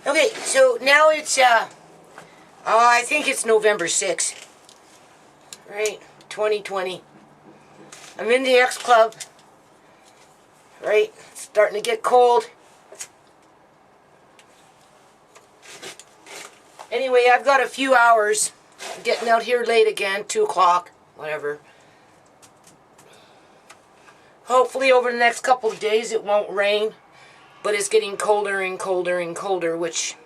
Okay, so now it's, I think it's November 6th, right? 2020. I'm in the X Club, right? It's starting to get cold. Anyway, I've got a few hours. I'm getting out here late again, 2 o'clock, whatever. Hopefully over the next couple of days it won't rain, but it's getting colder and colder and colder, which...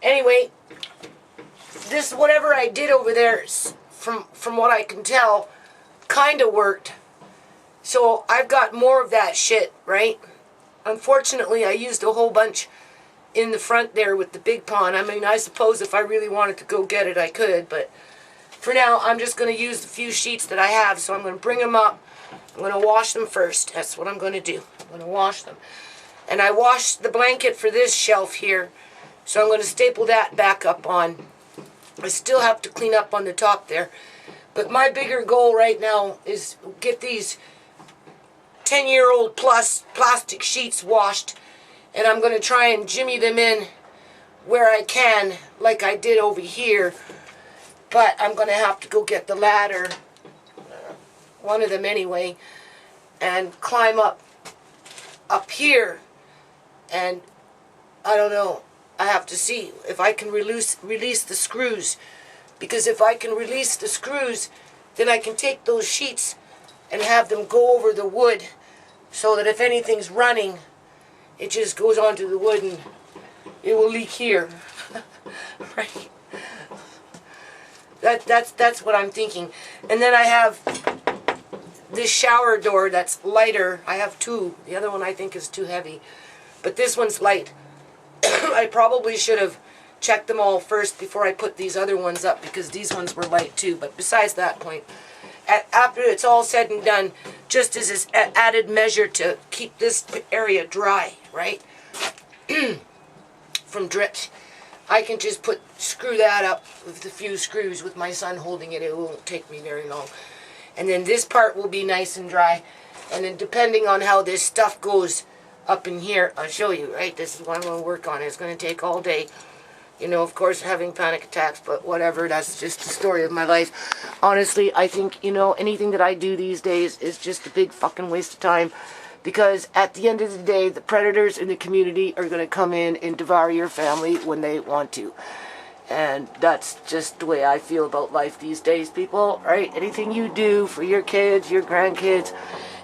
Anyway, this, whatever I did over there, from what I can tell, kind of worked. So I've got more of that shit, right? Unfortunately, I used a whole bunch in the front there with the big pond. I mean, I suppose if I really wanted to go get it, I could, but for now, I'm just going to use the few sheets that I have, so I'm going to bring them up. I'm going to wash them first. That's what I'm going to do. I'm going to wash them. And I washed the blanket for this shelf here, so I'm going to staple that back up on. I still have to clean up on the top there. But my bigger goal right now is get these 10-year-old plus plastic sheets washed, and I'm going to try and jimmy them in where I can, like I did over here. But I'm going to have to go get the ladder, one of them anyway, and climb up here. And I don't know, I have to see if I can release the screws. Because if I can release the screws, then I can take those sheets and have them go over the wood, so that if anything's running, it just goes onto the wood and it will leak here. Right? That's what I'm thinking. And then I have this shower door that's lighter. I have two. The other one I think is too heavy. But this one's light. I probably should have checked them all first before I put these other ones up, because these ones were light too. But besides that point, after it's all said and done, just as an added measure to keep this area dry, right? From drips, I can just screw that up with a few screws with my son holding it. It won't take me very long. And then this part will be nice and dry. And then depending on how this stuff goes up in here, I'll show you, right? This is what I'm going to work on. It's going to take all day. You know, of course, having panic attacks, but whatever. That's just the story of my life. Honestly, I think, you know, anything that I do these days is just a big fucking waste of time. Because at the end of the day, the predators in the community are going to come in and devour your family when they want to. And that's just the way I feel about life these days, people, right? Anything you do for your kids, your grandkids,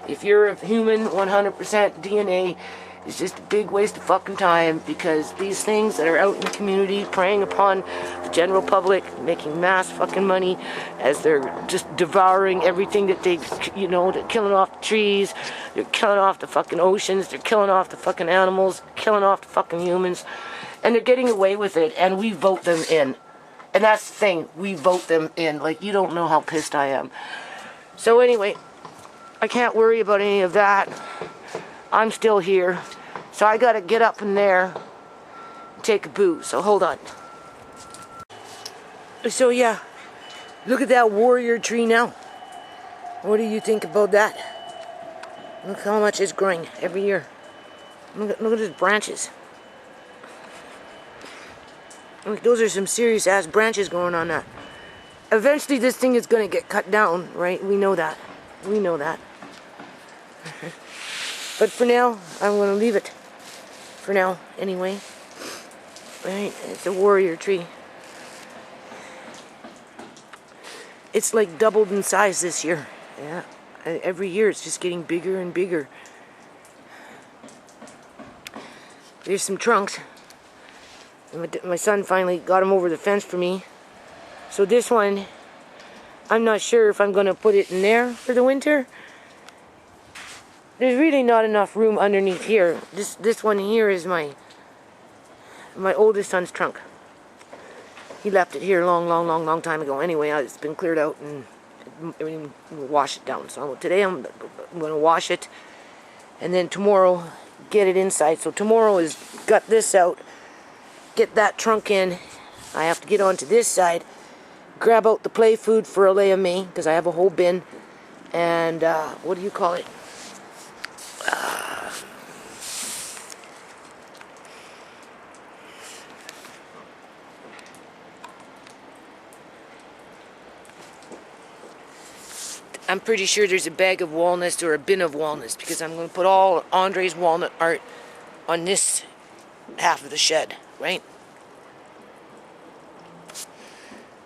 if you're a human 100% DNA, it's just a big waste of fucking time, because these things that are out in the community preying upon the general public, making mass fucking money as they're just devouring everything that they, you know, they're killing off the trees, they're killing off the fucking oceans, they're killing off the fucking animals, killing off the fucking humans, and they're getting away with it, and we vote them in. And that's the thing, we vote them in. Like, you don't know how pissed I am. So anyway, I can't worry about any of that. I'm still here, so I gotta get up in there and take a boo, so hold on. So yeah, look at that warrior tree now. What do you think about that? Look how much it's growing every year. Look at his branches. Look, those are some serious ass branches going on that. Eventually this thing is gonna get cut down, right? We know that. We know that. But for now, I'm going to leave it. For now, anyway. Right, it's a warrior tree. It's like doubled in size this year. Yeah, every year it's just getting bigger and bigger. There's some trunks. My son finally got them over the fence for me. So this one, I'm not sure if I'm going to put it in there for the winter. There's really not enough room underneath here. This one here is my oldest son's trunk. He left it here long time ago. Anyway, it's been cleared out and we'll wash it down. So today I'm going to wash it, and then tomorrow get it inside. So tomorrow is gut this out, get that trunk in. I have to get onto this side, grab out the play food for Alea May, because I have a whole bin, and what do you call it? I'm pretty sure there's a bag of walnuts or a bin of walnuts, because I'm going to put all Andre's walnut art on this half of the shed, right?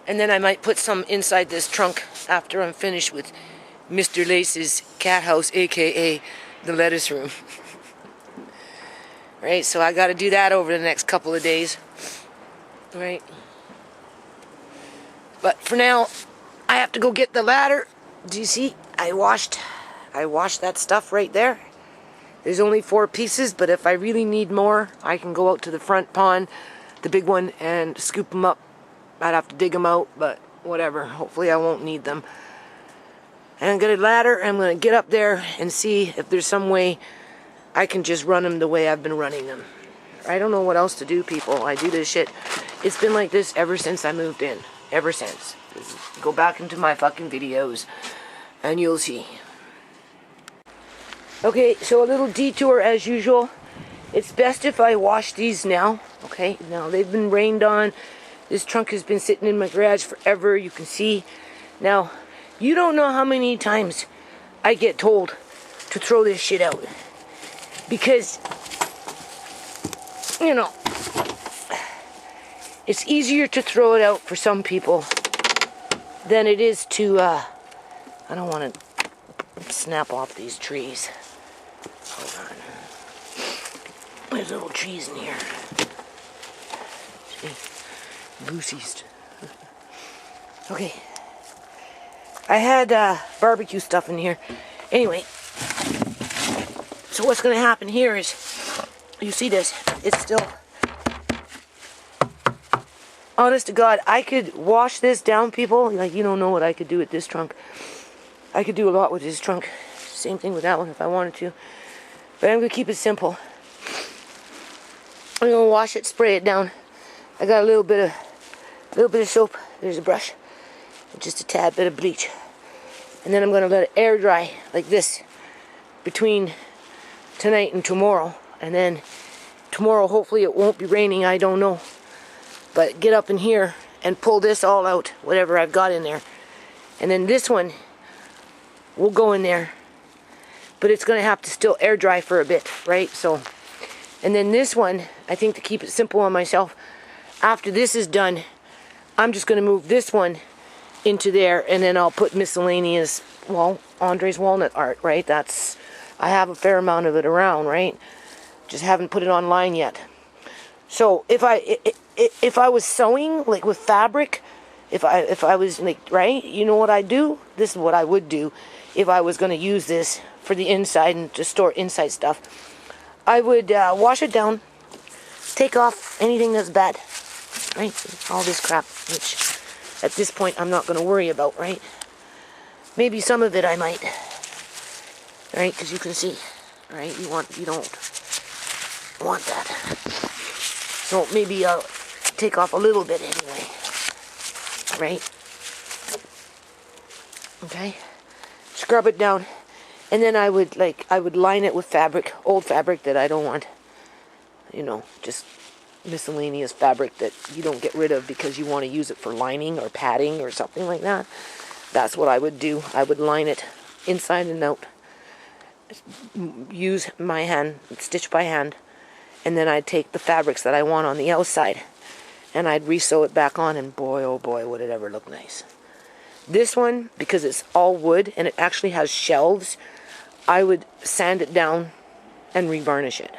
And then I might put some inside this trunk after I'm finished with Mr. Lace's cat house, aka the lettuce room. Right, so I got to do that over the next couple of days. Right. But for now, I have to go get the ladder. Do you see? I washed that stuff right there. There's only 4 pieces, but if I really need more, I can go out to the front pond, the big one, and scoop them up. I'd have to dig them out, but whatever. Hopefully I won't need them. And I'm going to ladder, I'm going to get up there and see if there's some way I can just run them the way I've been running them. I don't know what else to do, people. I do this shit. It's been like this ever since I moved in. Ever since. Go back into my fucking videos and you'll see. Okay, so a little detour as usual. It's best if I wash these now. Okay, now they've been rained on. This trunk has been sitting in my garage forever, you can see. Now, you don't know how many times I get told to throw this shit out. Because, you know, it's easier to throw it out for some people than it is to, I don't want to snap off these trees. Hold on. There's little trees in here. See? Loose. Okay. I had barbecue stuff in here. Anyway, so what's going to happen here is, you see this, it's still, honest to God, I could wash this down, people. Like, you don't know what I could do with this trunk. I could do a lot with this trunk. Same thing with that one if I wanted to. But I'm going to keep it simple. I'm going to wash it, spray it down. I got a little bit of soap. There's a brush. Just a tad bit of bleach. And then I'm going to let it air dry like this between tonight and tomorrow. And then tomorrow, hopefully it won't be raining, I don't know. But get up in here and pull this all out, whatever I've got in there. And then this one will go in there. But it's going to have to still air dry for a bit, right? So, and then this one, I think to keep it simple on myself, after this is done, I'm just going to move this one into there, and then I'll put miscellaneous, well, Andre's walnut art, right? That's, I have a fair amount of it around, right? Just haven't put it online yet. So if I was sewing, like with fabric, if I was like, right, you know what I do? This is what I would do if I was going to use this for the inside and to store inside stuff. I would wash it down, take off anything that's bad, right? All this crap, which at this point I'm not going to worry about, right? Maybe some of it I might, right? Because you can see, right? You don't want that. So maybe I'll take off a little bit anyway, right? Okay, scrub it down, and then I would line it with fabric, old fabric that I don't want, you know, just miscellaneous fabric that you don't get rid of because you want to use it for lining or padding or something like that. That's what I would do. I would line it inside and out, use my hand, stitch by hand, and then I'd take the fabrics that I want on the outside and I'd re-sew it back on, and boy, oh boy, would it ever look nice. This one, because it's all wood and it actually has shelves, I would sand it down and revarnish it.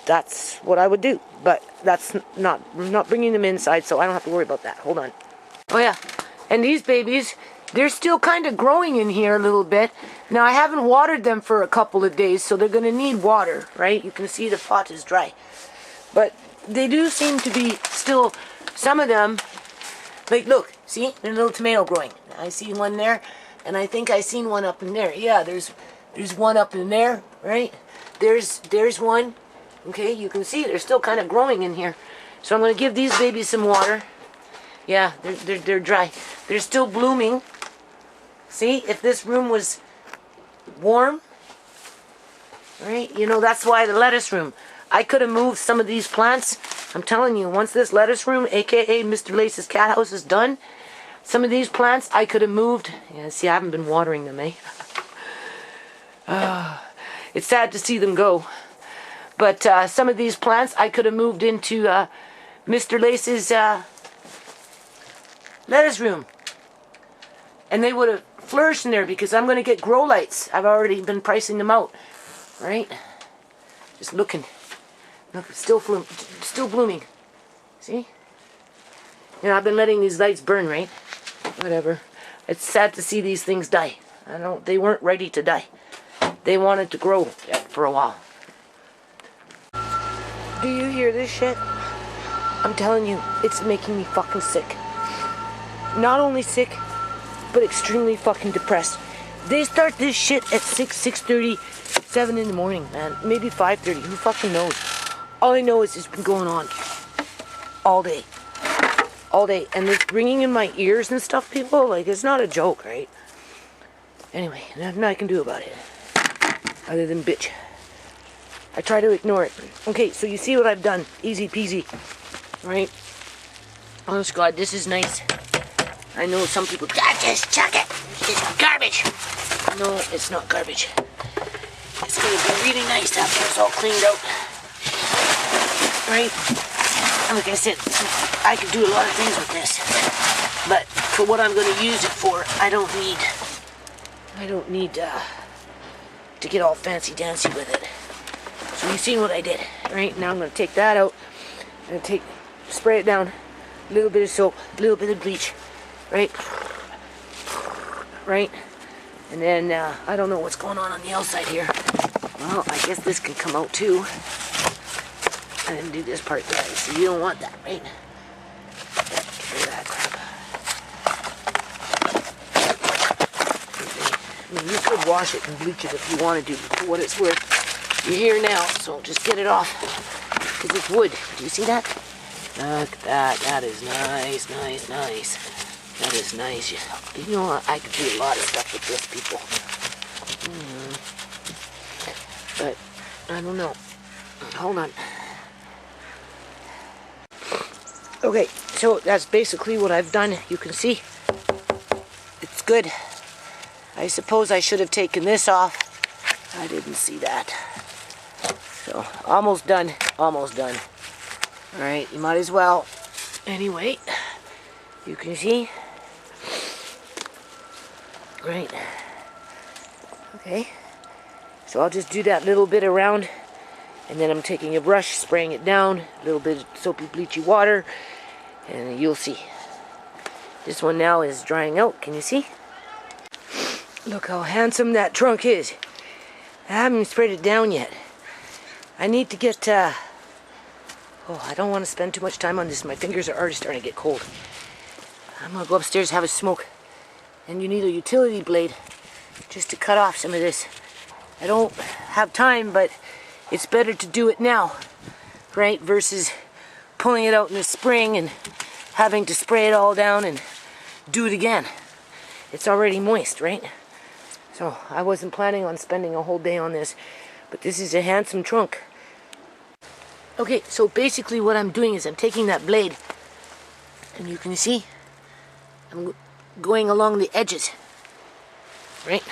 That's what I would do, but that's not bringing them inside, so I don't have to worry about that. Hold on. Oh yeah, and these babies, they're still kind of growing in here a little bit. Now I haven't watered them for a couple of days, so they're going to need water, right? You can see the pot is dry, but they do seem to be still, some of them, like look, see, there's a little tomato growing. I see one there, and I think I seen one up in there. Yeah, there's one up in there, right? There's one. Okay, you can see they're still kind of growing in here. So I'm going to give these babies some water. Yeah, they're dry. They're still blooming. See, if this room was warm, right? You know, that's why the lettuce room. I could have moved some of these plants. I'm telling you, once this lettuce room, aka Mr. Lace's cat house, is done, Some of these plants I could have moved. Yeah, see, I haven't been watering them, eh? It's sad to see them go. But some of these plants I could have moved into Mr. Lace's lettuce room. And they would have flourished in there because I'm going to get grow lights. I've already been pricing them out. Right? Just looking. Look, still blooming. See? You know, I've been letting these lights burn, right? Whatever. It's sad to see these things die. They weren't ready to die. They wanted to grow for a while. Do you hear this shit? I'm telling you, it's making me fucking sick. Not only sick, but extremely fucking depressed. They start this shit at 6:30, 7 in the morning, man. Maybe 5:30. Who fucking knows? All I know is it's been going on all day. All day. And it's ringing in my ears and stuff, people. Like, it's not a joke, right? Anyway, nothing I can do about it. Other than bitch. I try to ignore it. Okay, so you see what I've done. Easy peasy. Right? Honest God, this is nice. I know some people, just chuck it. It's garbage. No, it's not garbage. It's going to be really nice after it's all cleaned out. Right? And like I said, I could do a lot of things with this. But for what I'm going to use it for, I don't need to get all fancy-dancy with it. So you've seen what I did. Right? Now I'm going to take that out. I'm going to spray it down. A little bit of soap. A little bit of bleach. Right? Right? And then, I don't know what's going on the outside here. Well, I guess this can come out too. I didn't do this part yet, so you don't want that, right? Get rid of that crap. I mean, you could wash it and bleach it if you wanted to, but for what it's worth, you're here now, so just get it off. Because it's wood. Do you see that? Look at that. That is nice, nice, nice. That is nice. You know what? I could do a lot of stuff with this, people. But, I don't know. Hold on. Okay, so that's basically what I've done. You can see. It's good. I suppose I should have taken this off. I didn't see that. So, almost done. Almost done. Alright, you might as well. Anyway, you can see. Right. Okay. So I'll just do that little bit around. And then I'm taking a brush, spraying it down. A little bit of soapy, bleachy water. And you'll see. This one now is drying out. Can you see? Look how handsome that trunk is. I haven't even sprayed it down yet. I need to get... oh, I don't want to spend too much time on this. My fingers are already starting to get cold. I'm going to go upstairs and have a smoke. And you need a utility blade just to cut off some of this. I don't have time, but it's better to do it now, right? Versus pulling it out in the spring and having to spray it all down and do it again. It's already moist, right? So I wasn't planning on spending a whole day on this, but this is a handsome trunk. Okay, so basically what I'm doing is I'm taking that blade, and you can see I'm going along the edges, right?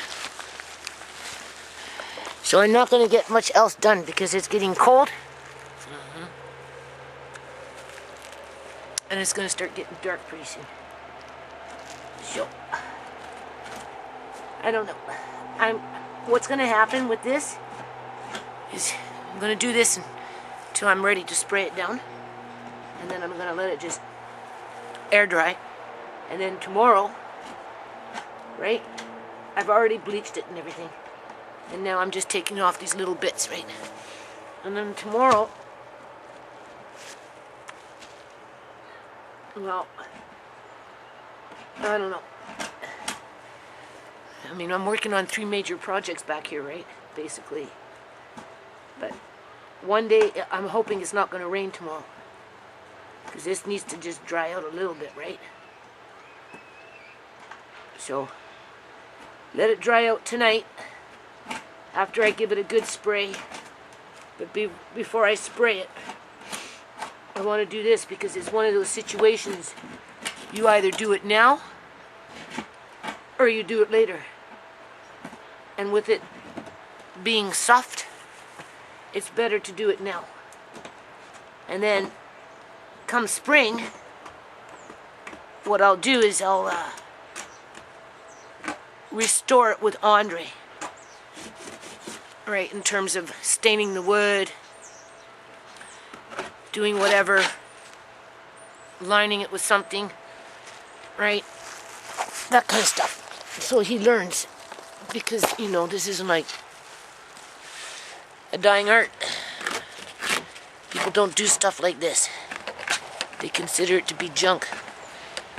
So I'm not going to get much else done because it's getting cold. And it's going to start getting dark pretty soon. So, I don't know. What's going to happen with this is I'm going to do this until I'm ready to spray it down. And then I'm going to let it just air dry. And then tomorrow, right, I've already bleached it and everything. And now I'm just taking off these little bits, right? And then tomorrow, well, I don't know. I mean, I'm working on 3 major projects back here, right? Basically. But one day, I'm hoping it's not going to rain tomorrow. Because this needs to just dry out a little bit, right? So, let it dry out tonight. After I give it a good spray. But before I spray it, I want to do this because it's one of those situations you either do it now or you do it later. And with it being soft, it's better to do it now. And then come spring, what I'll do is I'll restore it with Andre. Right, in terms of staining the wood, doing whatever, lining it with something, right? That kind of stuff. So he learns. Because, you know, this isn't like a dying art. People don't do stuff like this. They consider it to be junk.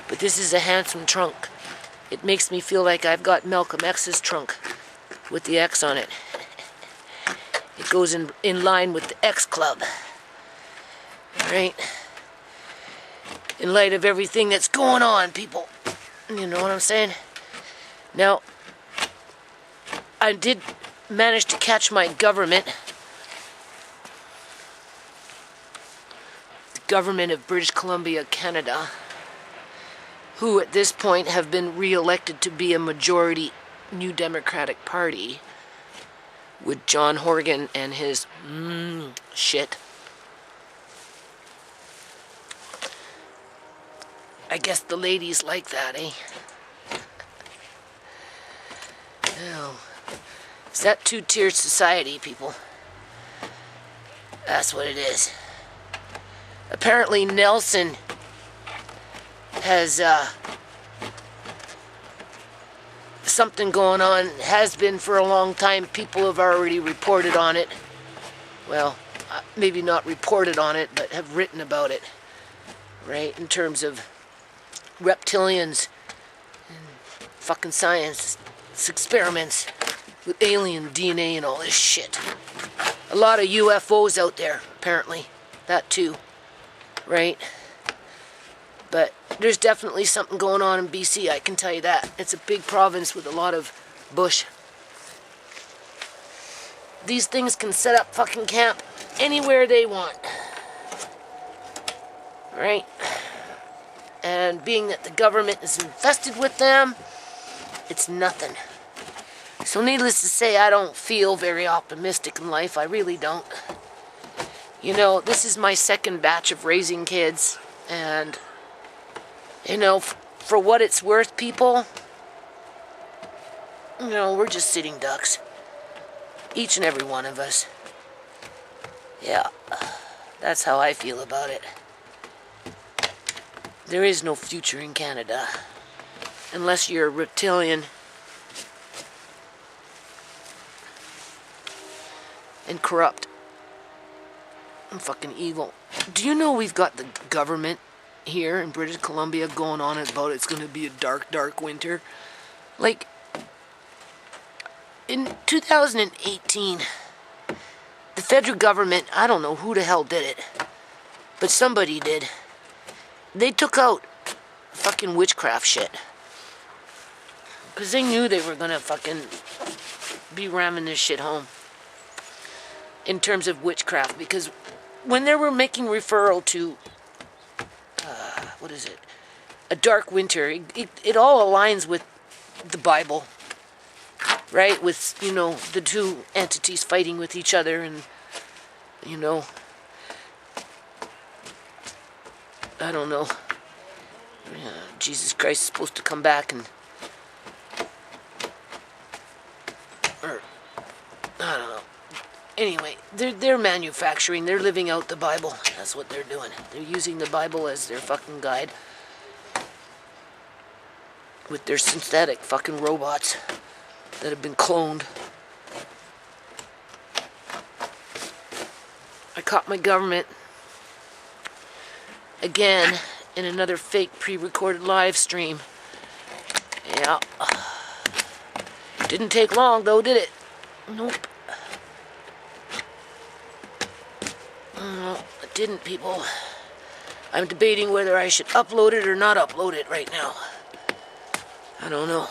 But this is a handsome trunk. It makes me feel like I've got Malcolm X's trunk with the X on it. It goes in line with the X Club. Right? In light of everything that's going on, people. You know what I'm saying? Now, I did manage to catch my government. The government of British Columbia, Canada, who at this point have been re-elected to be a majority New Democratic Party with John Horgan and his shit. I guess the ladies like that, eh? Oh. Is that two-tiered society, people? That's what it is. Apparently Nelson has something going on, has been for a long time. People have already reported on it. Well, maybe not reported on it, but have written about it. Right? In terms of reptilians and fucking science, experiments with alien DNA and all this shit. A lot of UFOs out there, apparently. That too. Right? But there's definitely something going on in BC, I can tell you that. It's a big province with a lot of bush. These things can set up fucking camp anywhere they want. Right? And being that the government is infested with them, it's nothing. So needless to say, I don't feel very optimistic in life. I really don't. You know, this is my second batch of raising kids. And, you know, for what it's worth, people, you know, we're just sitting ducks. Each and every one of us. Yeah, that's how I feel about it. There is no future in Canada. Unless you're a reptilian. And corrupt. And fucking evil. Do you know we've got the government here in British Columbia going on about it's going to be a dark, dark winter? Like, in 2018, the federal government, I don't know who the hell did it, but somebody did. They took out fucking witchcraft shit. Because they knew they were going to fucking be ramming this shit home. In terms of witchcraft. Because when they were making referral to, what is it? A dark winter. It all aligns with the Bible. Right? With, you know, the two entities fighting with each other and, you know, I don't know. Jesus Christ is supposed to come back and, or, I don't know. Anyway, they're manufacturing, they're living out the Bible. That's what they're doing. They're using the Bible as their fucking guide. With their synthetic fucking robots that have been cloned. I caught my government again in another fake pre-recorded live stream. Yeah. Didn't take long though, did it? Nope. No, it didn't, people. I'm debating whether I should upload it or not upload it right now. I don't know.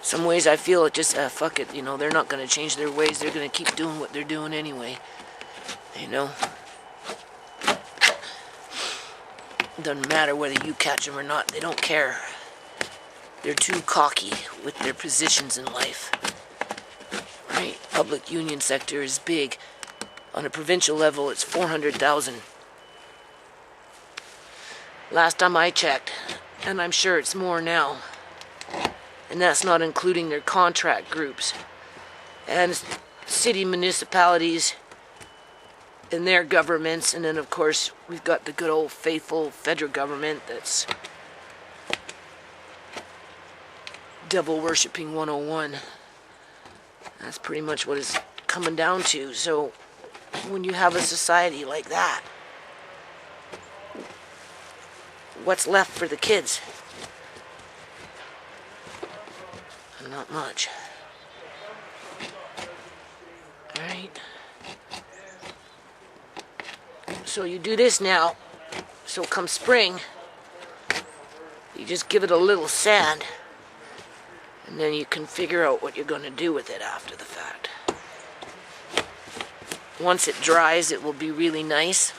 Some ways I feel it just, fuck it, you know, they're not going to change their ways. They're going to keep doing what they're doing anyway. You know? Doesn't matter whether you catch them or not. They don't care. They're too cocky with their positions in life. Right? Public union sector is big. On a provincial level, it's 400,000. Last time I checked, and I'm sure it's more now. And that's not including their contract groups. And city municipalities and their governments, and then of course we've got the good old faithful federal government that's devil worshipping 101. That's pretty much what it's coming down to. So when you have a society like that, what's left for the kids? Not much. Alright. So you do this now. So come spring, you just give it a little sand. And then you can figure out what you're going to do with it after the fact. Once it dries, it will be really nice.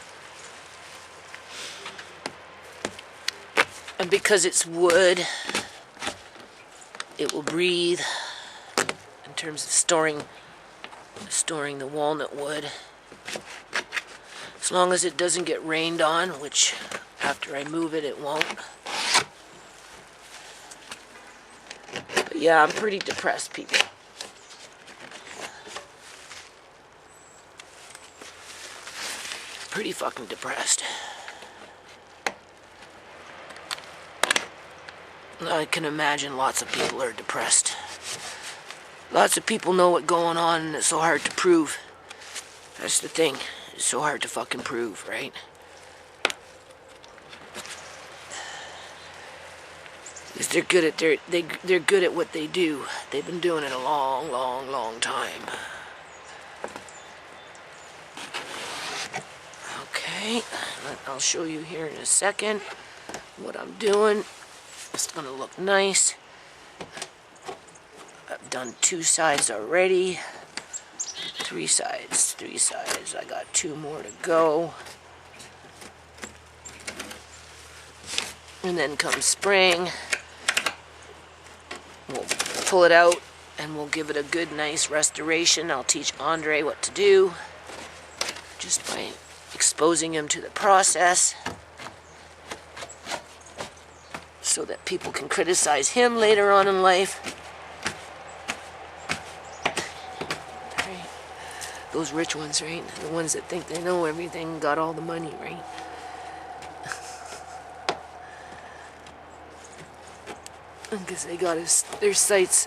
And because it's wood, it will breathe in terms of storing the walnut wood. As long as it doesn't get rained on, which after I move it, it won't. But yeah, I'm pretty depressed, people. Pretty fucking depressed. I can imagine lots of people are depressed. Lots of people know what's going on and it's so hard to prove. That's the thing. It's so hard to fucking prove, right? Because they're good at they're good at what they do. They've been doing it a long, long, long time. Okay, I'll show you here in a second what I'm doing. It's gonna look nice. I've done 2 sides already. 3 sides. I got 2 more to go. And then come spring, we'll pull it out and we'll give it a good, nice restoration. I'll teach Andre what to do just by exposing him to the process, so that people can criticize him later on in life. Right. Those rich ones, right? The ones that think they know everything, got all the money, right? Because they got their sights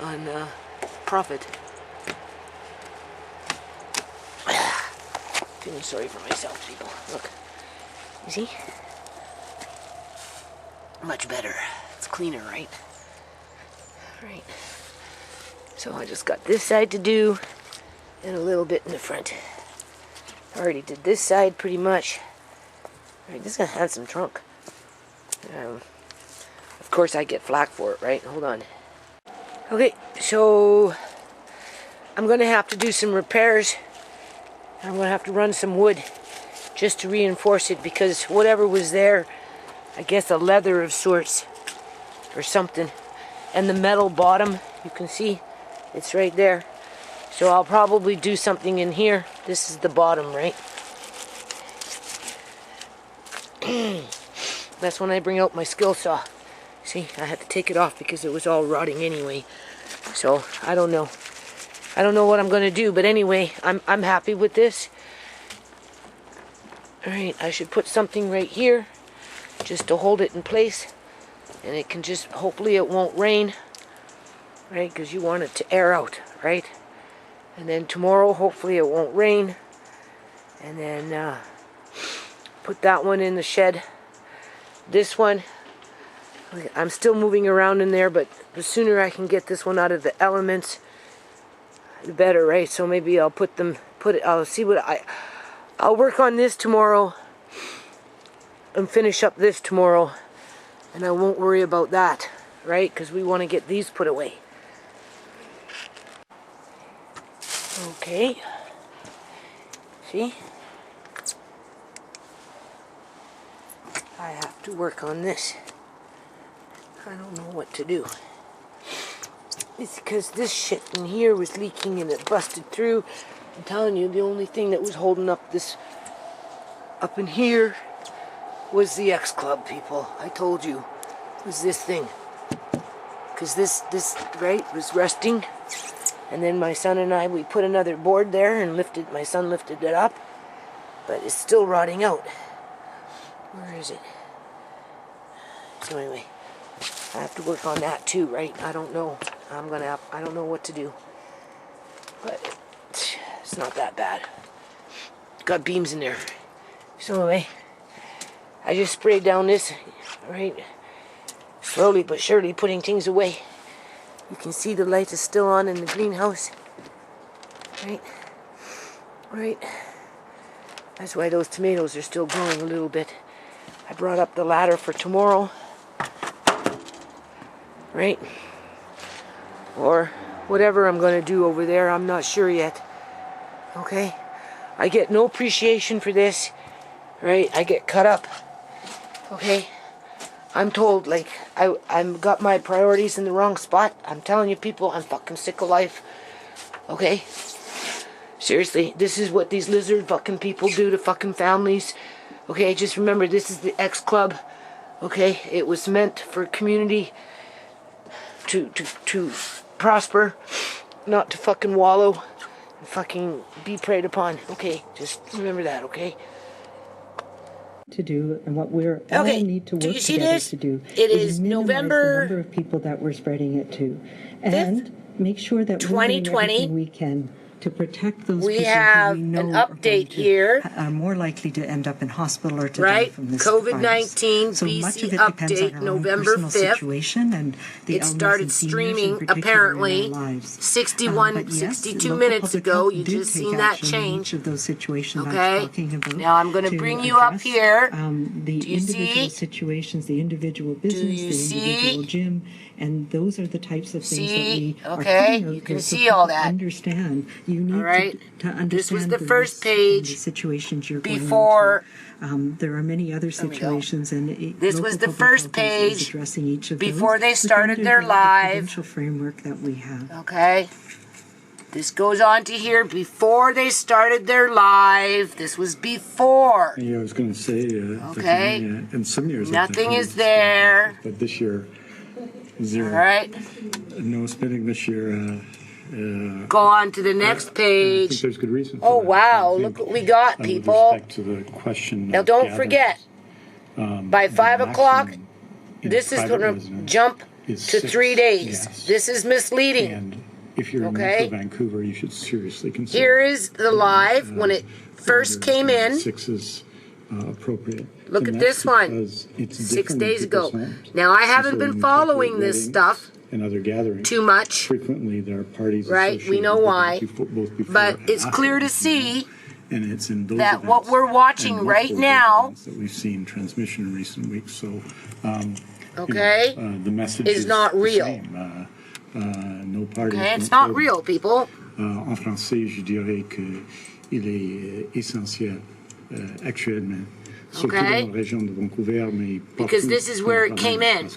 on profit. Feeling sorry for myself, people. Look. You see? Much better. It's cleaner, right? Right. So I just got this side to do and a little bit in the front. I already did this side pretty much. Alright, this is a handsome trunk. Of course I get flack for it, right? Hold on. Okay, so I'm going to have to do some repairs. I'm going to have to run some wood just to reinforce it, because whatever was there, I guess a leather of sorts or something, and the metal bottom, you can see it's right there. So I'll probably do something in here. This is the bottom, right? That's when I bring out my skill saw. See, I had to take it off because it was all rotting anyway. So I don't know what I'm going to do, but anyway, I'm happy with this. Alright, I should put something right here just to hold it in place, and it can just, hopefully it won't rain, right, because you want it to air out, right? And then tomorrow hopefully it won't rain, and then put that one in the shed. This one, I'm still moving around in there, but the sooner I can get this one out of the elements, the better, right? So maybe I'll I'll see what I'll work on this tomorrow and finish up this tomorrow, and I won't worry about that, right? Because we want to get these put away. Okay. See? I have to work on this. I don't know what to do. It's because this shit in here was leaking and it busted through. I'm telling you, the only thing that was holding up this up in here was the X Club, people. I told you, it was this thing. Because this right was resting, and then my son and I, we put another board there and my son lifted it up, but it's still rotting out. Where is it? So anyway, I have to work on that too, right? I don't know. I don't know what to do, but it's not that bad. Got beams in there. So anyway, I just sprayed down this, right? Slowly but surely putting things away. You can see the light is still on in the greenhouse. Right? Right? That's why those tomatoes are still growing a little bit. I brought up the ladder for tomorrow. Right? Or whatever I'm going to do over there, I'm not sure yet. Okay? I get no appreciation for this. Right? I get cut up. Okay? I'm told, like, I've got my priorities in the wrong spot. I'm telling you, people, I'm fucking sick of life. Okay? Seriously, this is what these lizard fucking people do to fucking families. Okay, just remember, this is the X Club. Okay? It was meant for community to prosper, not to fucking wallow and fucking be preyed upon. Okay? Just remember that, okay? To do and what we're all need to work together to do it is minimize November the number of people that we're spreading it to, and make sure that we're doing everything we can to protect those we people have who we know an update here. Are more likely to end up in hospital or to right? die from this COVID-19 so BC much of it update, on November 5th. Situation and the it started streaming apparently 61, 62 minutes ago. You just seen that change. Of those situations okay. About now I'm going to bring you up here. The individual situations, the individual business, the individual gym, and those are the types of things that we are putting out. You can see all that. Understand. You need to understand. This was the first page the situations you're before. Going into. There are many other situations, and this was the first page addressing each of before those they started their live. The framework that we have. Okay. This goes on to here before they started their live. This was before. Yeah, I was going to say. Okay. And some years nothing is there. But this year, zero. All right. No spending this year. Go on to the next page. I think there's good reason for oh that. wow! Look what we got, people. With respect to the question now, don't forget. By 5 o'clock, this is going to jump to 3 days. Yes. This is misleading. And if you're in Vancouver, you should seriously consider. Here is the live when it first came in. 6 is appropriate. Look at this one. 6 days ago. Now I haven't been following this stuff. And other gatherings too much. Frequently, there are parties. Right, we know why. But it's clear to see that what we're watching right now that we've seen transmission in recent weeks. So, okay, the message is not real. No parties. Okay, it's not real, people. En français, je dirais que il est essentiel actuellement. Okay. Because this is where it came in.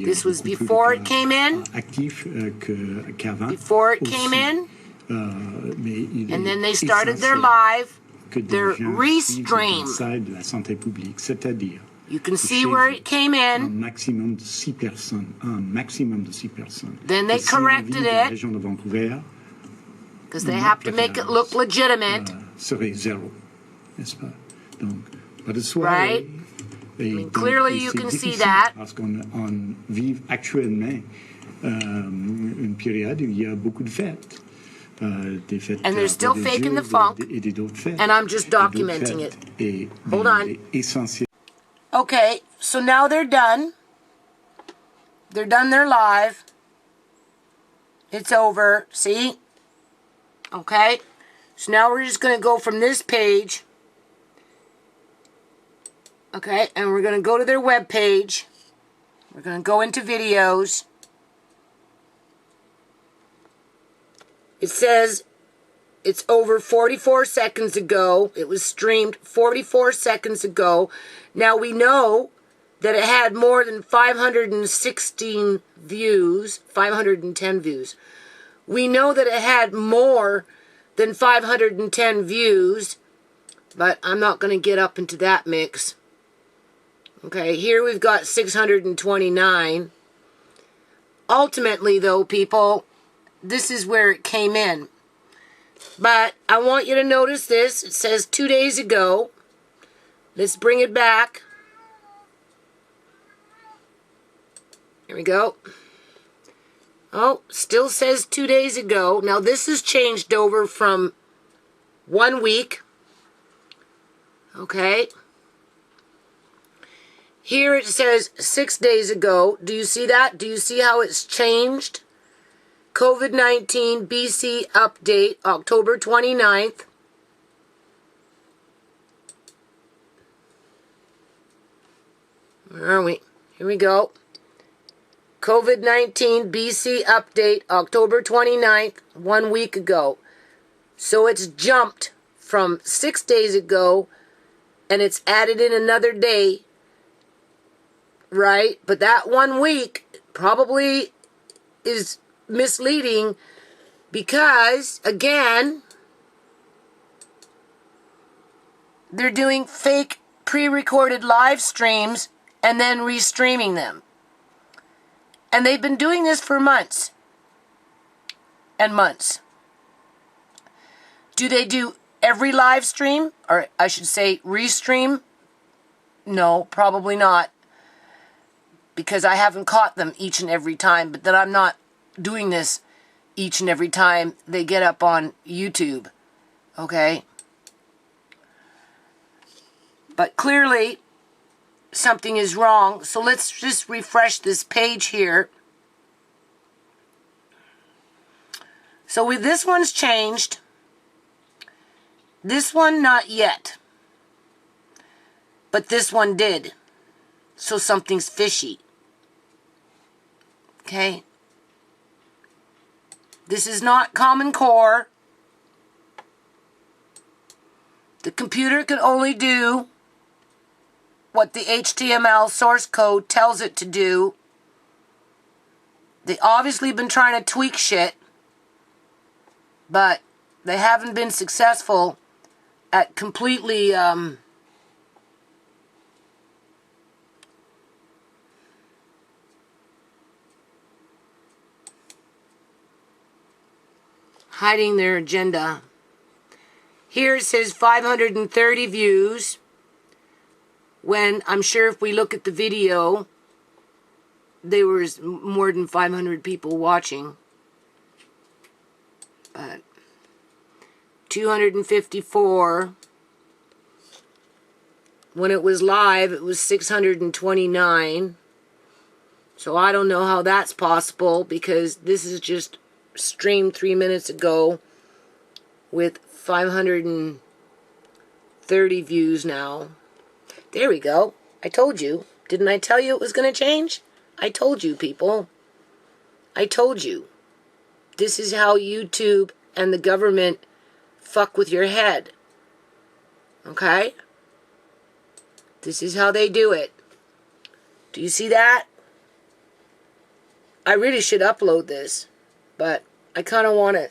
This was before it came in. Before it came in. And then they started their live, their restream. You can see where it came in. Then they corrected it. Because they have to make it look legitimate. Right? I mean, clearly you can see that. Parce qu'on vive actuellement une période où il y a beaucoup de fêtes. Des fêtes and they're still faking the funk. And I'm just documenting it. Hold on. Okay, so now they're done. They're done their live. It's over. See? Okay? So now we're just going to go from this page. Okay, and we're going to go to their web page. We're going to go into videos. It says it's over 44 seconds ago. It was streamed 44 seconds ago. Now we know that it had more than 516 views, 510 views. We know that it had more than 510 views, but I'm not going to get up into that mix. Okay, here we've got 629. Ultimately, though, people, this is where it came in. But I want you to notice this. It says 2 days ago. Let's bring it back. Here we go. Oh, still says 2 days ago. Now this has changed over from 1 week. Okay. Here it says 6 days ago. Do you see that? Do you see how it's changed? COVID-19 BC update, October 29th. Where are we? Here we go. COVID-19 BC update, October 29th, 1 week ago. So it's jumped from 6 days ago, and it's added in another day, right? But that 1 week probably is misleading because, again, they're doing fake pre-recorded live streams and then restreaming them. And they've been doing this for months and months. Do they do every live stream? Or I should say restream? No, probably not. Because I haven't caught them each and every time. But then I'm not doing this each and every time they get up on YouTube. Okay? But clearly something is wrong. So let's just refresh this page here. So with this one's changed. This one not yet. But this one did. So something's fishy. Okay? This is not Common Core. The computer can only do what the HTML source code tells it to do. They obviously been trying to tweak shit, but they haven't been successful at completely hiding their agenda. Here it says 530 views, when I'm sure if we look at the video, there was more than 500 people watching. But 254. When it was live, it was 629. So I don't know how that's possible, because this is just streamed 3 minutes ago with 530 views now. There we go. I told you. Didn't I tell you it was going to change? I told you, people. I told you. This is how YouTube and the government fuck with your head. Okay? This is how they do it. Do you see that? I really should upload this, but I kind of want to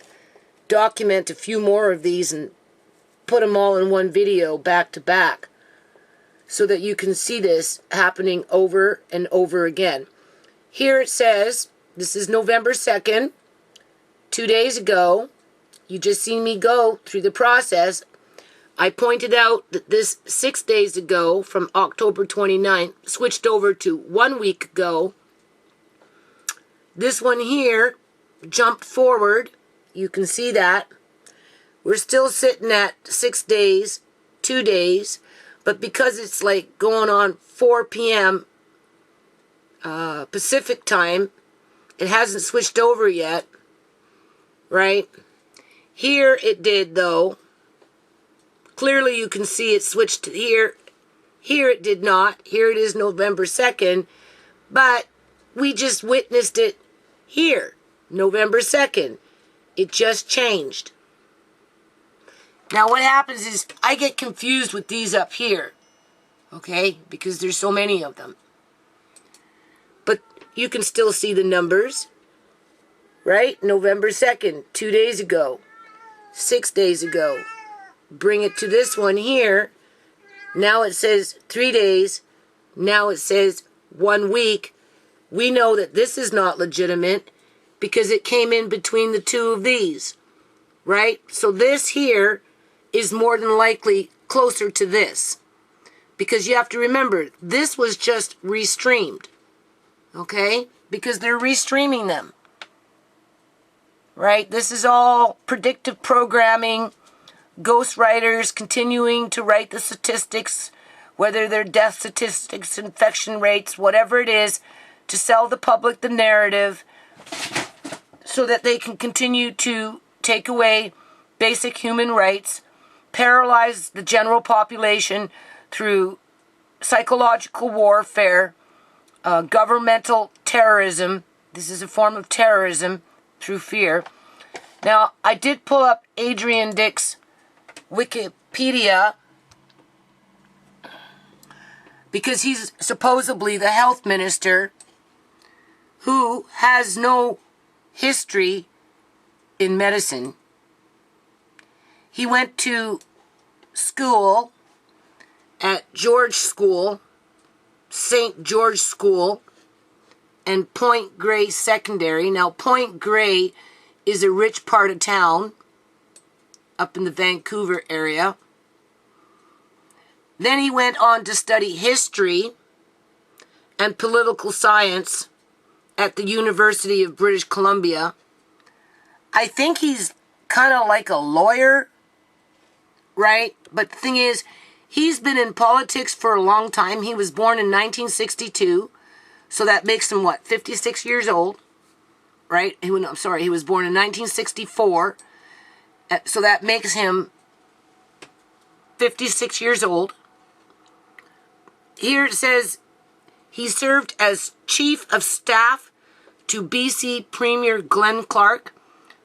document a few more of these and put them all in one video back to back, so that you can see this happening over and over again. Here it says, this is November 2nd, 2 days ago. You just seen me go through the process. I pointed out that this 6 days ago, from October 29th, switched over to 1 week ago. This one here jumped forward. You can see that. We're still sitting at 6 days, 2 days. But because it's like going on 4 p.m. Pacific time, it hasn't switched over yet, right? Here it did, though. Clearly you can see it switched to here. Here it did not. Here it is November 2nd. But we just witnessed it here, November 2nd. It just changed. Now what happens is I get confused with these up here, okay, because there's so many of them. But you can still see the numbers, right? November 2nd, 2 days ago, 6 days ago. Bring it to this one here. Now it says 3 days. Now it says 1 week. We know that this is not legitimate because it came in between the two of these, right? So this here is more than likely closer to this, because you have to remember, this was just restreamed, okay? Because they're restreaming them, right? This is all predictive programming, ghostwriters continuing to write the statistics, whether they're death statistics, infection rates, whatever it is, to sell the public the narrative so that they can continue to take away basic human rights, paralyze the general population through psychological warfare, governmental terrorism. This is a form of terrorism through fear. Now, I did pull up Adrian Dick's Wikipedia because he's supposedly the health minister who has no history in medicine. He went to school at George School, St. George School, and Point Grey Secondary. Now, Point Grey is a rich part of town up in the Vancouver area. Then he went on to study history and political science at the University of British Columbia. I think he's kind of like a lawyer, right? But the thing is, he's been in politics for a long time. He was born in 1962, so that makes him, what, 56 years old, right? He was born in 1964, so that makes him 56 years old. Here it says he served as Chief of Staff to BC Premier Glenn Clark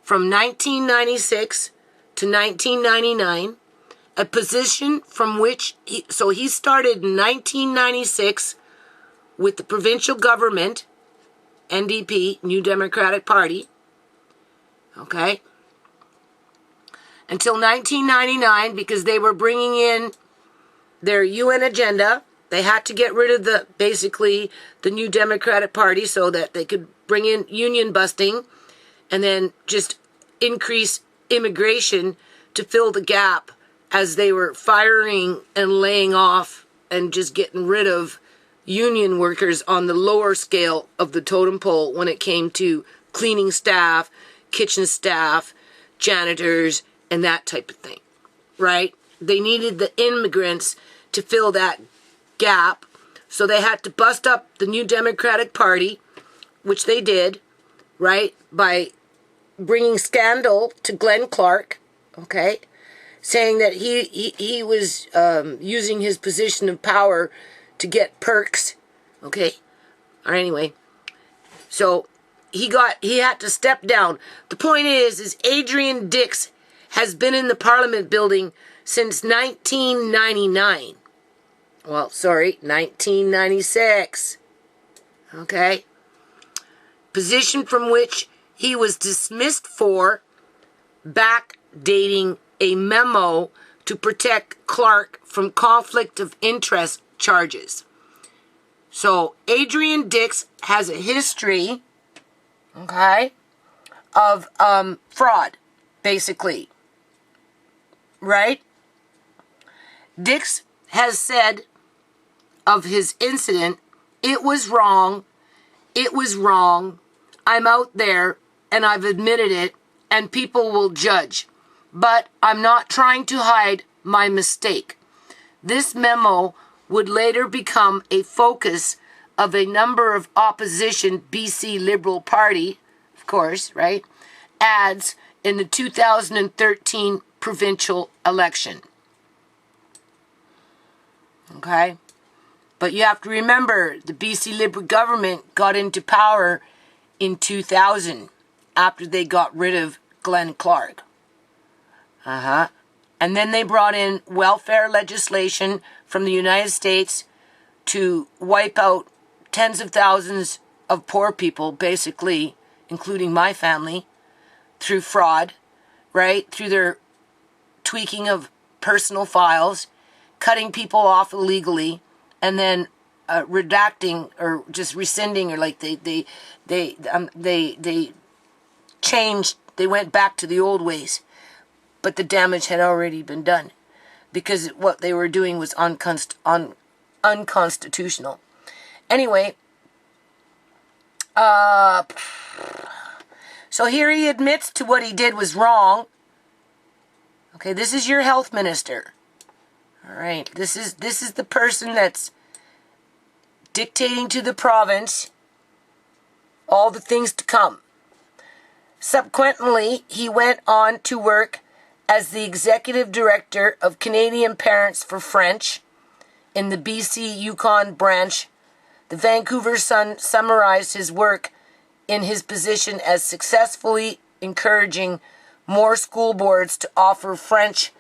from 1996 to 1999, a position from which he started in 1996 with the provincial government, NDP, New Democratic Party, okay, until 1999, because they were bringing in their UN agenda. They had to get rid of the New Democratic Party so that they could bring in union busting and then just increase immigration to fill the gap as they were firing and laying off and just getting rid of union workers on the lower scale of the totem pole when it came to cleaning staff, kitchen staff, janitors, and that type of thing, right? They needed the immigrants to fill that gap, so they had to bust up the New Democratic Party, which they did, right, by bringing scandal to Glenn Clark, okay, saying that he was using his position of power to get perks, okay, or anyway, so he had to step down. The point is Adrian Dix has been in the Parliament building since 1999. Well, sorry, 1996. Okay? Position from which he was dismissed for backdating a memo to protect Clark from conflict of interest charges. So, Adrian Dix has a history, okay, of fraud, basically. Right? Dix has said of his incident, it was wrong, I'm out there and I've admitted it and people will judge, but I'm not trying to hide my mistake. This memo would later become a focus of a number of opposition BC Liberal Party, of course, right, ads in the 2013 provincial election. Okay? But you have to remember, the BC Liberal government got into power in 2000 after they got rid of Glenn Clark. And then they brought in welfare legislation from the United States to wipe out tens of thousands of poor people, basically, including my family, through fraud, right? Through their tweaking of personal files, cutting people off illegally, and then redacting or just rescinding, or like they changed. They went back to the old ways, but the damage had already been done because what they were doing was unconstitutional. Anyway, so here he admits to what he did was wrong. Okay, this is your health minister. All right, this is the person that's dictating to the province all the things to come. Subsequently, he went on to work as the executive director of Canadian Parents for French in the BC Yukon branch. The Vancouver Sun summarized his work in his position as successfully encouraging more school boards to offer French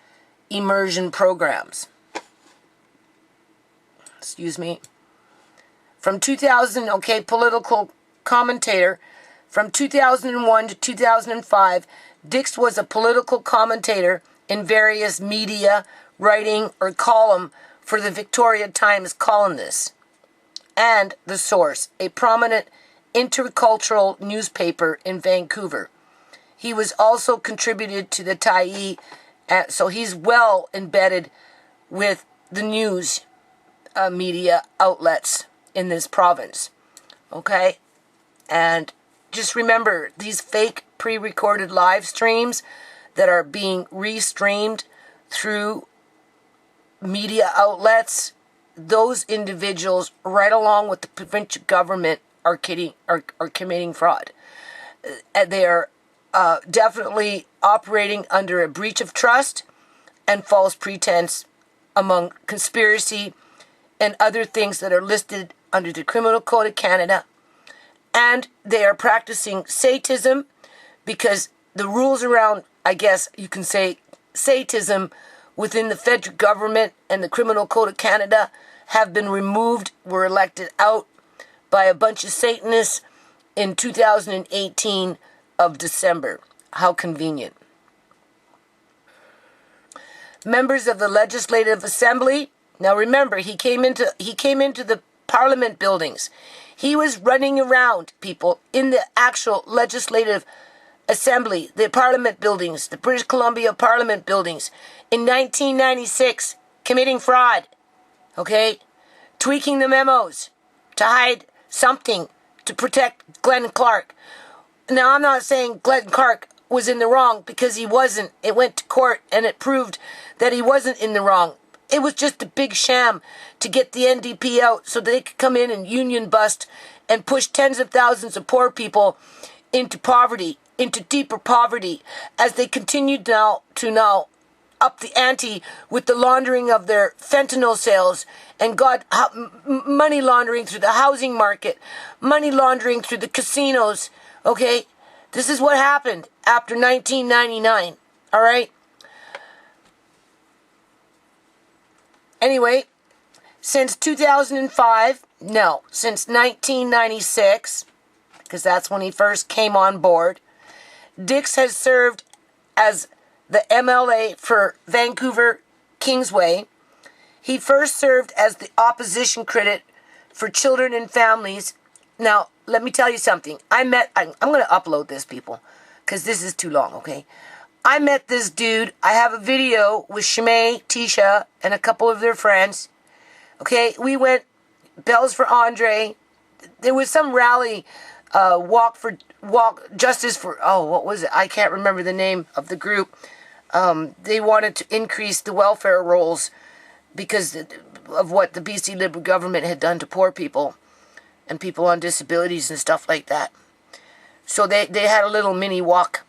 immersion programs. Excuse me. From 2000, political commentator. From 2001 to 2005, Dix was a political commentator in various media, writing or column for the Victoria Times columnist and The Source, a prominent intercultural newspaper in Vancouver. He was also contributed to the Tyee, so he's well embedded with the news media outlets in this province. Okay? And just remember, these fake pre-recorded live streams that are being re-streamed through media outlets, those individuals, right along with the provincial government, are committing fraud. They are definitely operating under a breach of trust and false pretense, among conspiracy and other things that are listed under the Criminal Code of Canada. And they are practicing Satanism, because the rules around, I guess you can say, Satanism within the federal government and the Criminal Code of Canada have been removed, were elected out by a bunch of Satanists in 2018 of December. How convenient. Members of the Legislative Assembly. Now remember, he came into the Parliament buildings. He was running around, people, in the actual Legislative Assembly, the Parliament buildings, the British Columbia Parliament buildings, in 1996, committing fraud, okay? Tweaking the memos to hide something to protect Glenn Clark. Now, I'm not saying Glenn Clark was in the wrong, because he wasn't. It went to court and it proved that he wasn't in the wrong. It was just a big sham to get the NDP out so they could come in and union bust and push tens of thousands of poor people into poverty, into deeper poverty, as they continued now up the ante with the laundering of their fentanyl sales and money laundering through the housing market, money laundering through the casinos, okay? This is what happened after 1999, all right? Anyway, since 1996, because that's when he first came on board, Dix has served as the MLA for Vancouver Kingsway. He first served as the opposition critic for Children and Families. Now, let me tell you something. I'm going to upload this, people, because this is too long, okay? I met this dude. I have a video with ShaMay, Tisha, and a couple of their friends. Okay, we went Bells for Andre. There was some rally, walk justice for, what was it? I can't remember the name of the group. They wanted to increase the welfare rolls because of what the BC Liberal government had done to poor people and people on disabilities and stuff like that. So they had a little mini walk.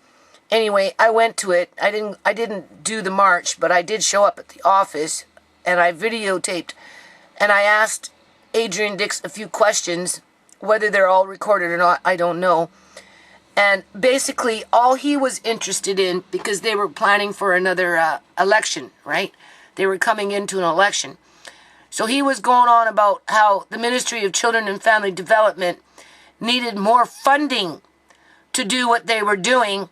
Anyway, I went to it. I didn't do the march, but I did show up at the office, and I videotaped, and I asked Adrian Dix a few questions. Whether they're all recorded or not, I don't know. And basically, all he was interested in, because they were planning for another election, right? They were coming into an election. So he was going on about how the Ministry of Children and Family Development needed more funding to do what they were doing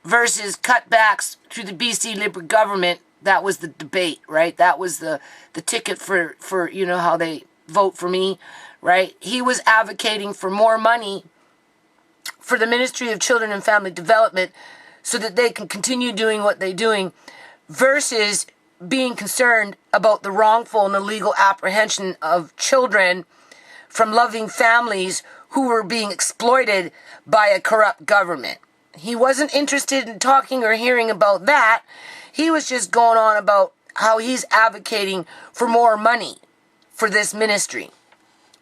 versus cutbacks through the BC Liberal government. That was the debate, right? That was the ticket for how they vote for me, right? He was advocating for more money for the Ministry of Children and Family Development so that they can continue doing what they're doing versus being concerned about the wrongful and illegal apprehension of children from loving families who were being exploited by a corrupt government. He wasn't interested in talking or hearing about that. He was just going on about how he's advocating for more money for this ministry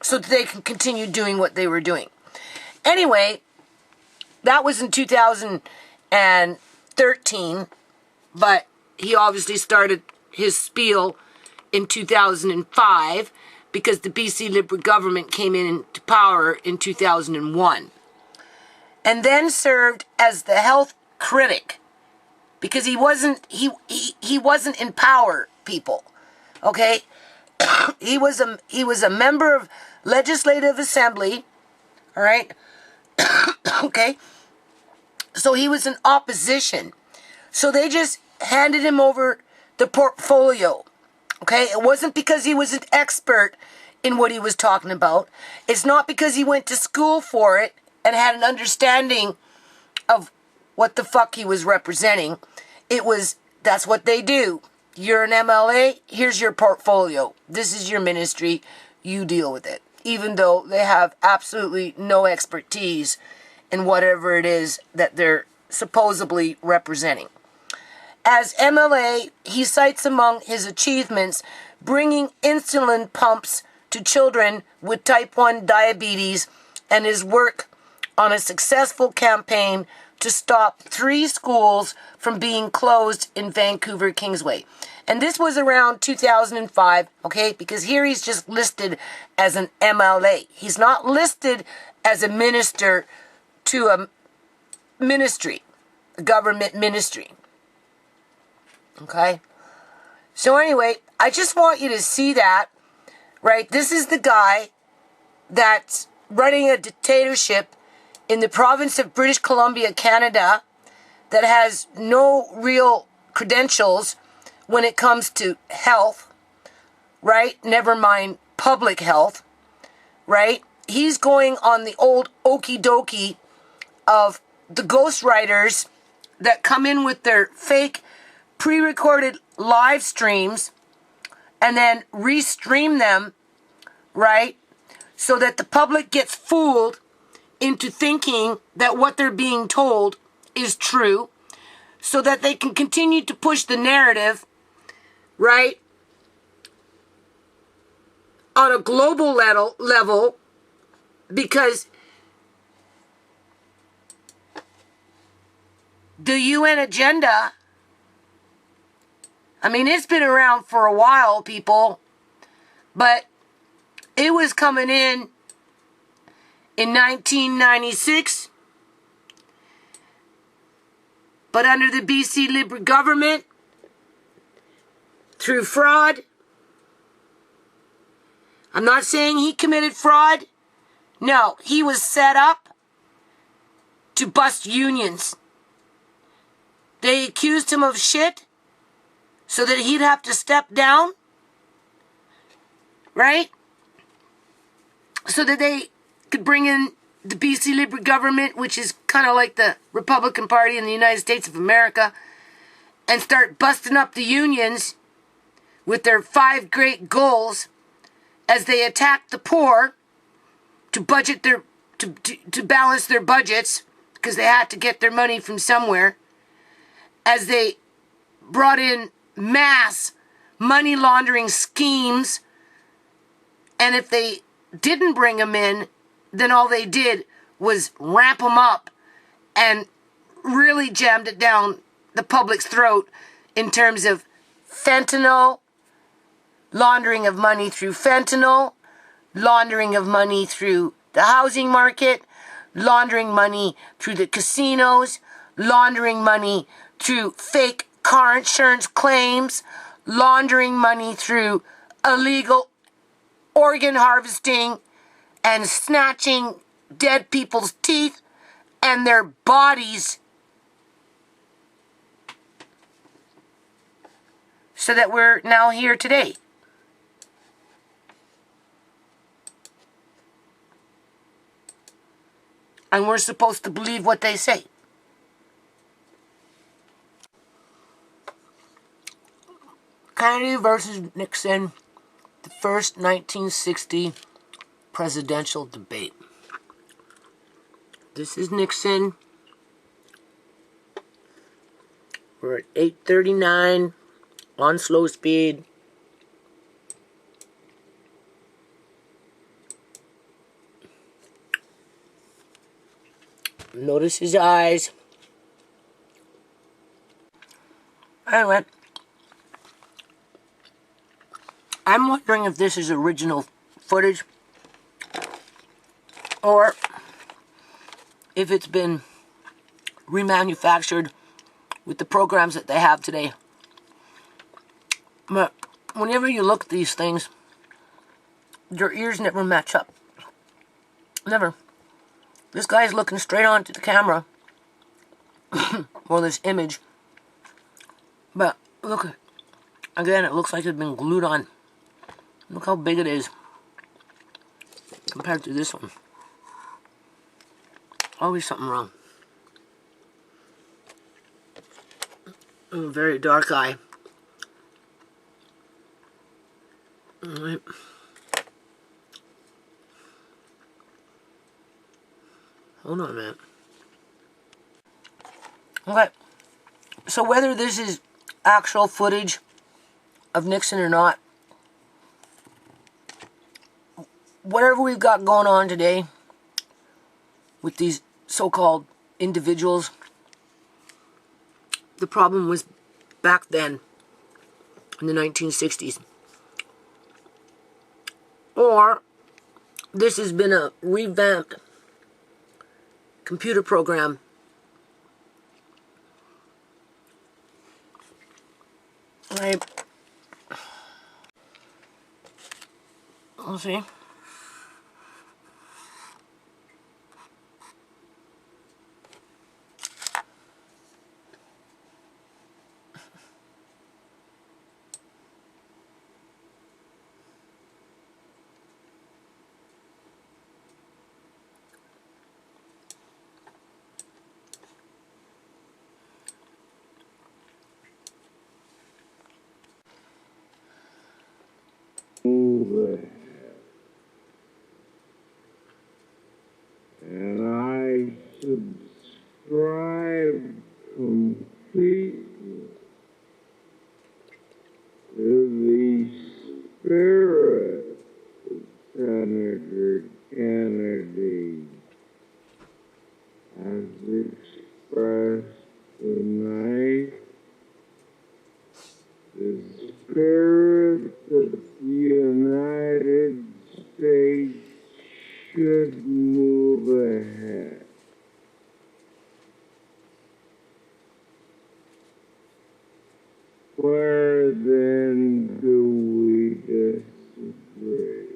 so that they can continue doing what they were doing. Anyway, that was in 2013, but he obviously started his spiel in 2005 because the BC Liberal government came into power in 2001. And then served as the health critic because he wasn't in power, people. Okay? he was a member of Legislative Assembly, all right? Okay? So he was in opposition. So they just handed him over the portfolio. Okay? It wasn't because he was an expert in what he was talking about. It's not because he went to school for it and had an understanding of what the fuck he was representing. That's what they do. You're an MLA, here's your portfolio. This is your ministry, you deal with it. Even though they have absolutely no expertise in whatever it is that they're supposedly representing. As MLA, he cites among his achievements bringing insulin pumps to children with type 1 diabetes and his work on a successful campaign to stop 3 schools from being closed in Vancouver Kingsway. And this was around 2005, okay? Because here he's just listed as an MLA. He's not listed as a minister to a ministry, a government ministry. Okay? So anyway, I just want you to see that, right? This is the guy that's running a dictatorship in the province of British Columbia, Canada, that has no real credentials when it comes to health, right? Never mind public health, right? He's going on the old okie dokie of the ghostwriters that come in with their fake pre-recorded live streams and then restream them, right? So that the public gets fooled into thinking that what they're being told is true, so that they can continue to push the narrative, right, on a global level, because the UN agenda, I mean, it's been around for a while, people, but it was coming in 1996, but under the BC Liberal government, through fraud. I'm not saying he committed fraud. No, he was set up to bust unions. They accused him of shit so that he'd have to step down, right? So that they could bring in the BC Liberal government, which is kind of like the Republican Party in the United States of America, and start busting up the unions with their 5 great goals as they attack the poor to budget their to balance their budgets, because they had to get their money from somewhere, as they brought in mass money laundering schemes, and if they didn't bring them in, then all they did was ramp them up and really jammed it down the public's throat in terms of fentanyl, laundering of money through fentanyl, laundering of money through the housing market, laundering money through the casinos, laundering money through fake car insurance claims, laundering money through illegal organ harvesting, and snatching dead people's teeth and their bodies so that we're now here today. And we're supposed to believe what they say. Kennedy versus Nixon, the first 1960 presidential debate. This is Nixon. We're at 8:39 on slow speed. Notice his eyes. Anyway, I'm wondering if this is original footage or if it's been remanufactured with the programs that they have today. But whenever you look at these things, your ears never match up. Never. This guy's looking straight onto the camera. Or this image. But look, again, it looks like it's been glued on. Look how big it is compared to this one. Always something wrong. A very dark eye. Alright. Hold on a minute. Okay. So whether this is actual footage of Nixon or not, whatever we've got going on today with these so-called individuals, the problem was back then in the 1960s. Or this has been a revamped computer program let's see. And I subscribe completely to the spirit of Senator Kennedy as expressed tonight. The spirit of the United States should move ahead. Where then do we disagree?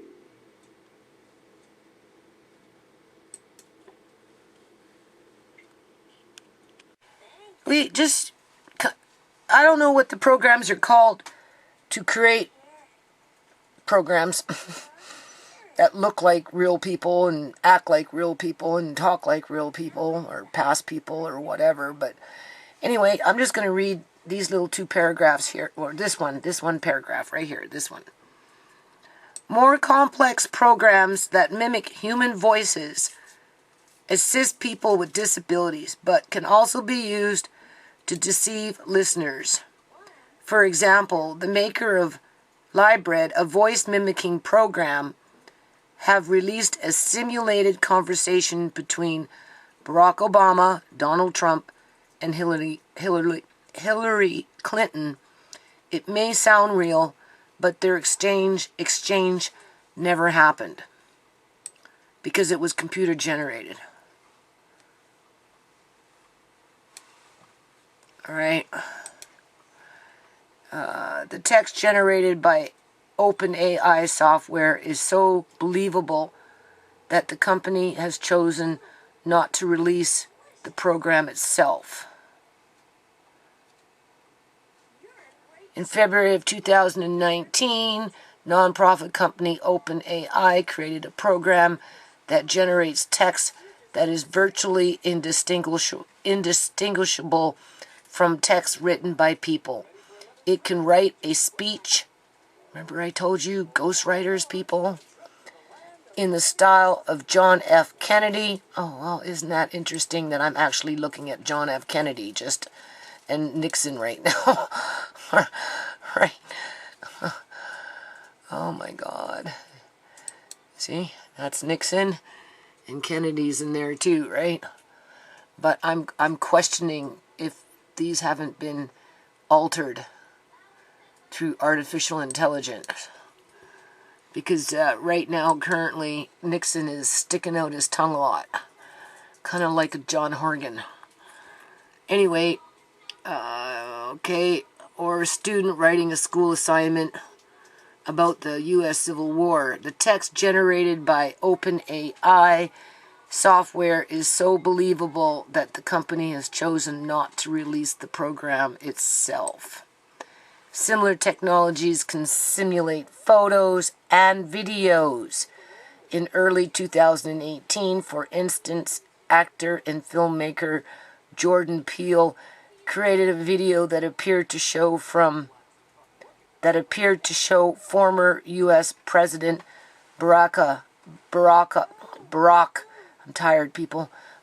I don't know what the programs are called to create programs that look like real people and act like real people and talk like real people or past people or whatever. But anyway, I'm just going to read these little two paragraphs here, or this one paragraph right here, this one. More complex programs that mimic human voices assist people with disabilities, but can also be used to deceive listeners. For example, the maker of Libred, a voice-mimicking program, have released a simulated conversation between Barack Obama, Donald Trump, and Hillary Clinton. It may sound real, but their exchange never happened because it was computer generated. All right. The text generated by OpenAI software is so believable that the company has chosen not to release the program itself. In February of 2019, nonprofit company OpenAI created a program that generates text that is virtually indistinguishable from text written by people. It can write a speech. Remember I told you, ghostwriters, people? In the style of John F. Kennedy. Oh, well, isn't that interesting that I'm actually looking at John F. Kennedy and Nixon right now. Right. Oh my God. See, that's Nixon, and Kennedy's in there too, right? But I'm questioning if these haven't been altered through artificial intelligence. Because right now, currently, Nixon is sticking out his tongue a lot. Kind of like a John Horgan. Anyway, okay, or a student writing a school assignment about the U.S. Civil War. The text generated by OpenAI software is so believable that the company has chosen not to release the program itself. Similar technologies can simulate photos and videos. In early 2018, for instance, actor and filmmaker Jordan Peele created a video that appeared to show former U.S. President Barack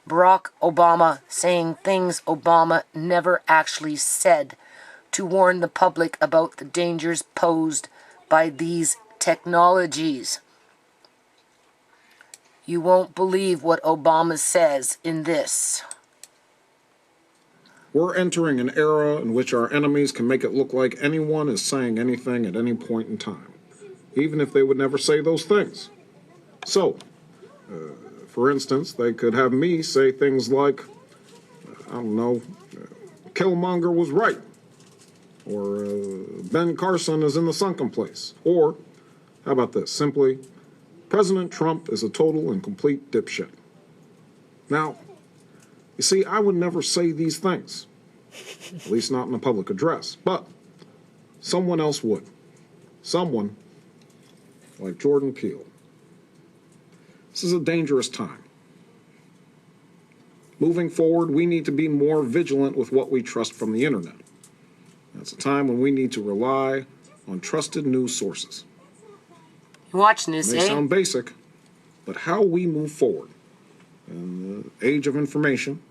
Obama saying things Obama never actually said to warn the public about the dangers posed by these technologies. You won't believe what Obama says in this. We're entering an era in which our enemies can make it look like anyone is saying anything at any point in time, even if they would never say those things. So, for instance, they could have me say things like, Killmonger was right, or Ben Carson is in the sunken place, or, how about this, simply, President Trump is a total and complete dipshit. Now, you see, I would never say these things, at least not in a public address, but someone else would. Someone like Jordan Peele. This is a dangerous time. Moving forward, we need to be more vigilant with what we trust from the internet. It's a time when we need to rely on trusted news sources. You're watching this, It may sound basic, but how we move forward in the age of information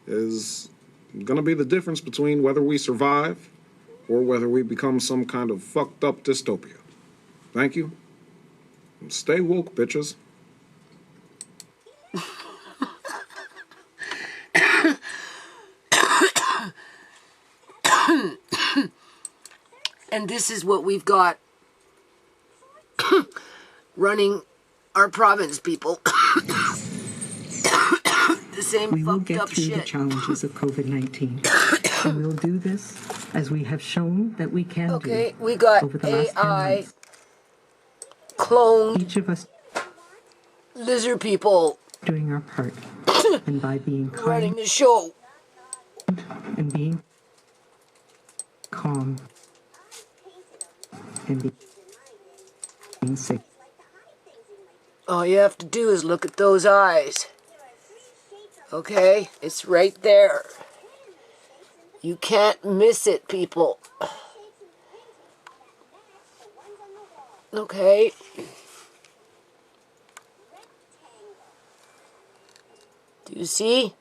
is going to be the difference between whether we survive or whether we become some kind of fucked up dystopia. Thank you. And stay woke, bitches. And this is what we've got running our province, people. The same We will fucked get up through the shit. challenges of COVID-19. And we'll do this as we have shown that we can Okay, do we got over the last 10 AI months. cloned Each of us lizard people doing our part. And by being running kind the show. and being calm and being safe. All you have to do is look at those eyes. Okay? It's right there. You can't miss it, people. Okay? Do you see?